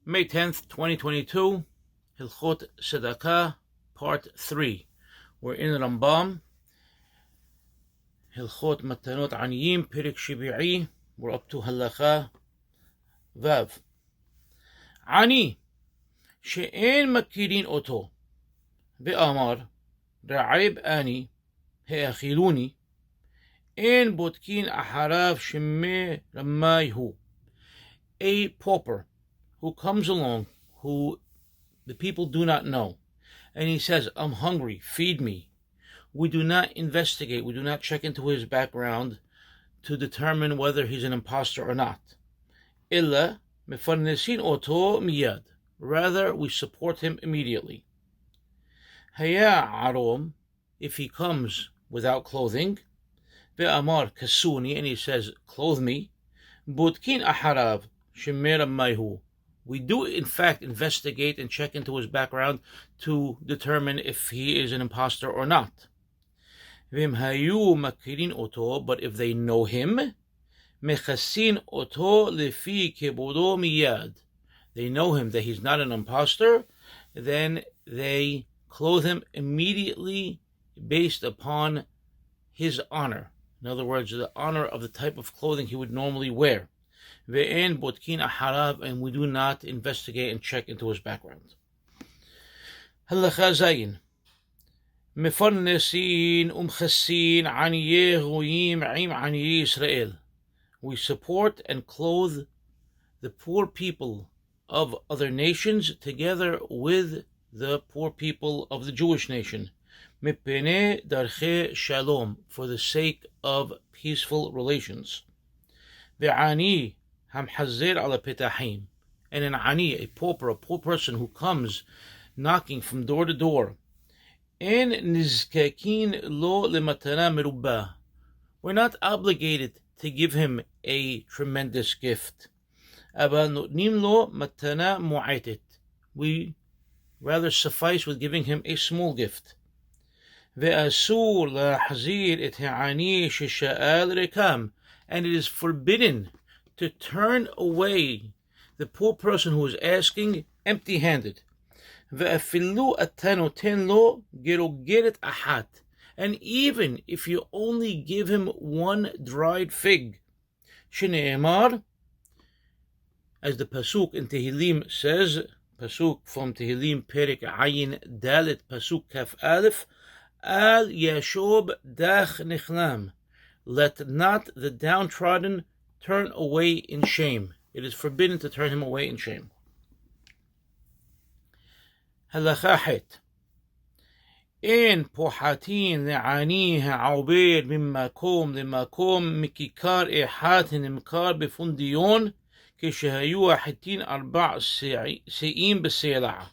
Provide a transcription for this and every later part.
May 10th, 2022, Hilkhot Sedaqah, Part 3. We're in Rambam, Hilkhot Matanot Aniyim, Pirik Shibi'i. We're up to Halakha Vav. Ani, she'en makirin oto, be'amar, ra'ib ani, he'achiluni, en botkin aharav sheme ramayhu. A pauper who comes along, who the people do not know, and he says, I'm hungry, feed me. We do not investigate, we do not check into his background to determine whether he's an imposter or not. Illa mefarnesin oto miyad. Rather, we support him immediately. Haya arom, if he comes without clothing, ve'amar kasuni, and he says, clothe me, butkin aharav shemera mayhu. We do, in fact, investigate and check into his background to determine if he is an imposter or not. Vim hayu makirin oto, but if they know him, mechasin oto lefi kebodo miyad. They know him that he's not an imposter, then they clothe him immediately based upon his honor. In other words, the honor of the type of clothing he would normally wear. Ve'en botkin aharav, and we do not investigate and check into his background. Halakha zayin. Mefarnesin umchasin aniyeh goyim im aniyeh Israel. We support and clothe the poor people of other nations together with the poor people of the Jewish nation. Mipene darche shalom, for the sake of peaceful relations. Ve'ani hamhazer ala petahim, and an ani, a poor person who comes knocking from door to door. En nizkakin lo lematana merubah. We're not obligated to give him a tremendous gift. Aba notnim lo matana mu'aitet. We rather suffice with giving him a small gift. Ve'asur lahazir et ha'ani shesha'al rekam, and it is forbidden to turn away the poor person who is asking empty-handed. Ve'afilu atanoten lo gerogeret ahat, and even if you only give him one dried fig, shene'emar, as the pasuk in Tehillim says, pasuk from Tehillim Perik Ayin Dalet pasuk Kaf Aleph, Al Yashob Dach Nechlam, let not the downtrodden turn away in shame. It is forbidden to turn him away in shame. Halakha het. En pohatin le'ani ha'ober min makom le'makom mikikar ehat nimkar befundion kishahayu hatin arba' se'im b'se'la'.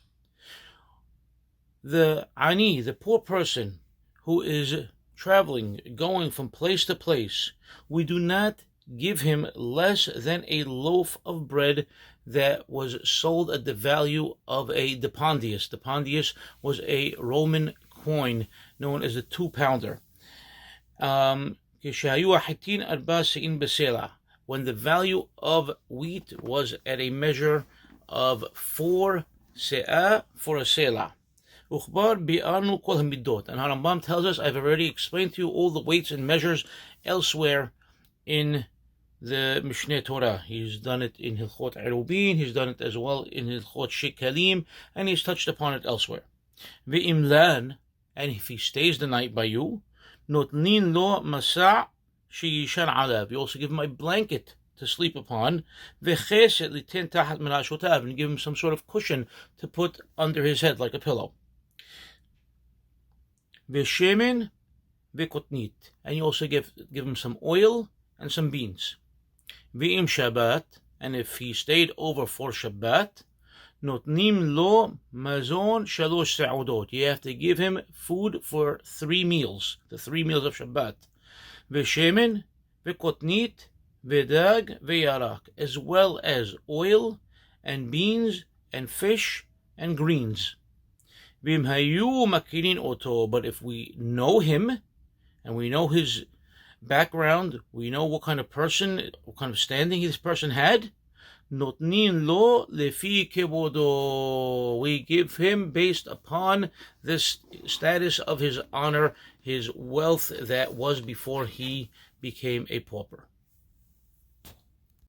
The ani, the poor person who is traveling, going from place to place, we do not give him less than a loaf of bread that was sold at the value of a depondius. Depondius was a Roman coin known as a 2-pounder. When the value of wheat was at a measure of 4 se'ah for a se'lah. And Harambam tells us, I've already explained to you all the weights and measures elsewhere in the Mishneh Torah. He's done it in Hilkhot Erubin, he's done it as well in Hilkhot Shekalim, and he's touched upon it elsewhere. Ve'imlan, and if he stays the night by you, notnin lo masa' sheyishan alav. You also give him a blanket to sleep upon, ve'cheset liten tahat merashotav, and give him some sort of cushion to put under his head like a pillow. Ve'shemen ve'kotnit, and you also give him some oil and some beans. Ve'im Shabbat, and if he stayed over for Shabbat, notnim lo mazon shalosh se'udot. You have to give him food for 3 meals, the 3 meals of Shabbat. Ve'shemen ve'kotnit ve'dag ve'yarak, as well as oil and beans and fish and greens. Ve'im hayu makirin oto, but if we know him and we know his background, we know what kind of person, what kind of standing this person had, Notnin lo lefi kevodo. We give him based upon this status of his honor, his wealth that was before he became a pauper.